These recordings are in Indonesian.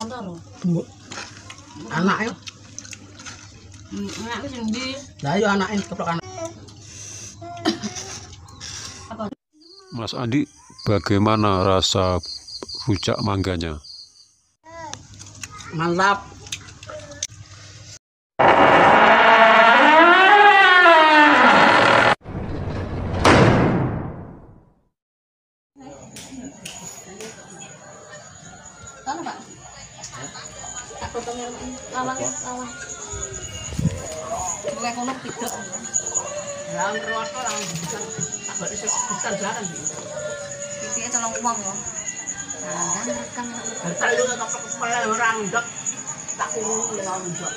Bu. Anaknya. Anaknya sing ndi? Lah ya anaknya keplok anak. Apa? Mas Andi, bagaimana rasa rujak mangganya? Mantap. Tahu Pak? Tak potongnya lawang. Bukan kono tidak. Yang terus orang bukan tak boleh sebutan jalan. Iki colong uang loh. Nah, rekam. Entar lu tak kepala orang ndek. Tak kurung ya ndek.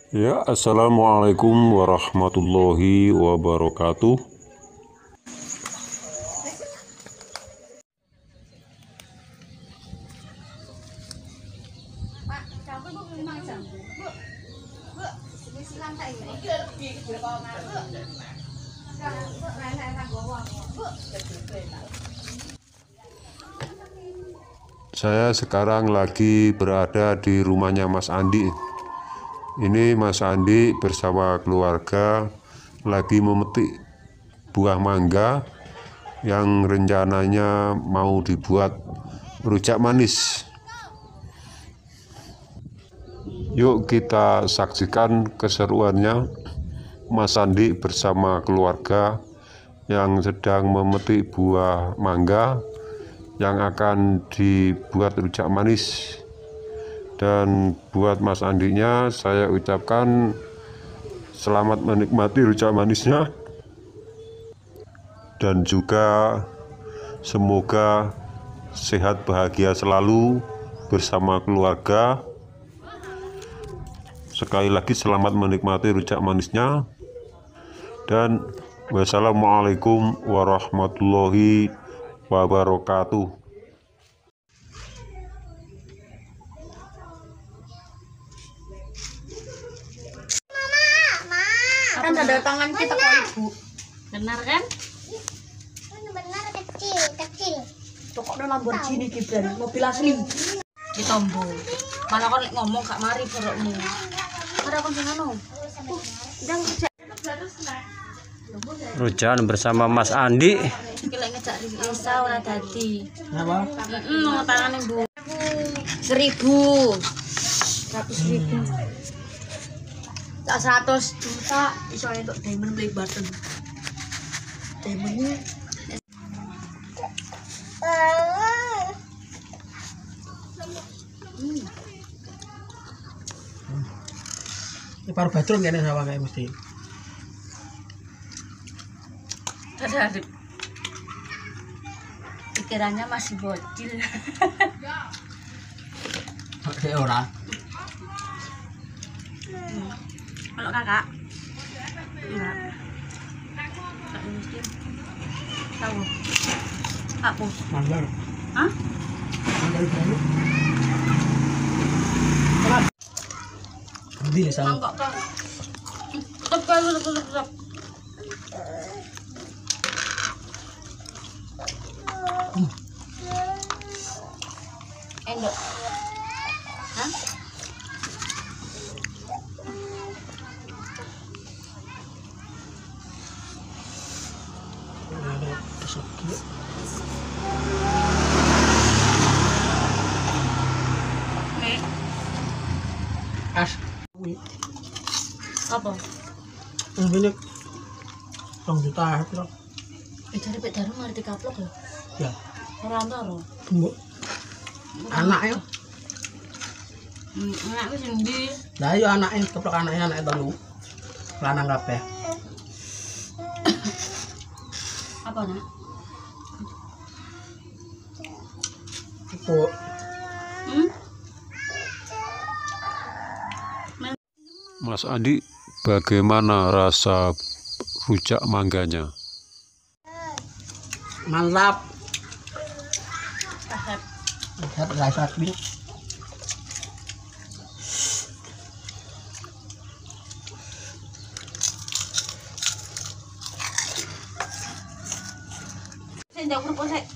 Ya, assalamualaikum warahmatullahi wabarakatuh. Pak, campur bu memang campur. Bu, ini silang tak ini. Saya sekarang lagi berada di rumahnya Mas Andi. Ini Mas Andi bersama keluarga lagi memetik buah mangga yang rencananya mau dibuat rujak manis. Yuk kita saksikan keseruannya Mas Andi bersama keluarga yang sedang memetik buah mangga yang akan dibuat rujak manis. Dan buat Mas Andinya saya ucapkan selamat menikmati rujak manisnya, dan juga semoga sehat bahagia selalu bersama keluarga. Sekali lagi selamat menikmati rujak manisnya, dan wassalamualaikum warahmatullahi wabarakatuh. Kan ada tangan kita kok Ibu. Benar kan? Benar kecil. Pokoknya Lamborghini Gibran, mobil asli. Ditombo. Mana kon ngomong gak mari perokmu. Ada kon sing anu. Ndang Rujakan bersama Mas Andi. iki lek ngejak Risa ora dadi. Apa? Heeh, tangane Bu. 1.000. 100.000. Tak 100 juta iso entuk diamond play button. Diamond Ini paru bajrong kene sawah kayak mesti. ada pikirannya masih bocil. Oke ora. Kalau kakak enggak mesti tahu aku Manggar. hah Manggar baru. Di sama. mangkok kok tetep. Endok hah Ada peseki. nek As. apa Ini 2 juta piro? dari Pak Daru ngerti kaplok ya Ya. ora antara Bu. Anaknya. anakku sing ndi Lah ya anaknya keplok anaknya telu. Lanang kabeh. apa nak Bu. Mas Andi, bagaimana rasa rujak mangganya? Mantap. Asap. Saya rasa ini. Saya jauh kerupuk saya.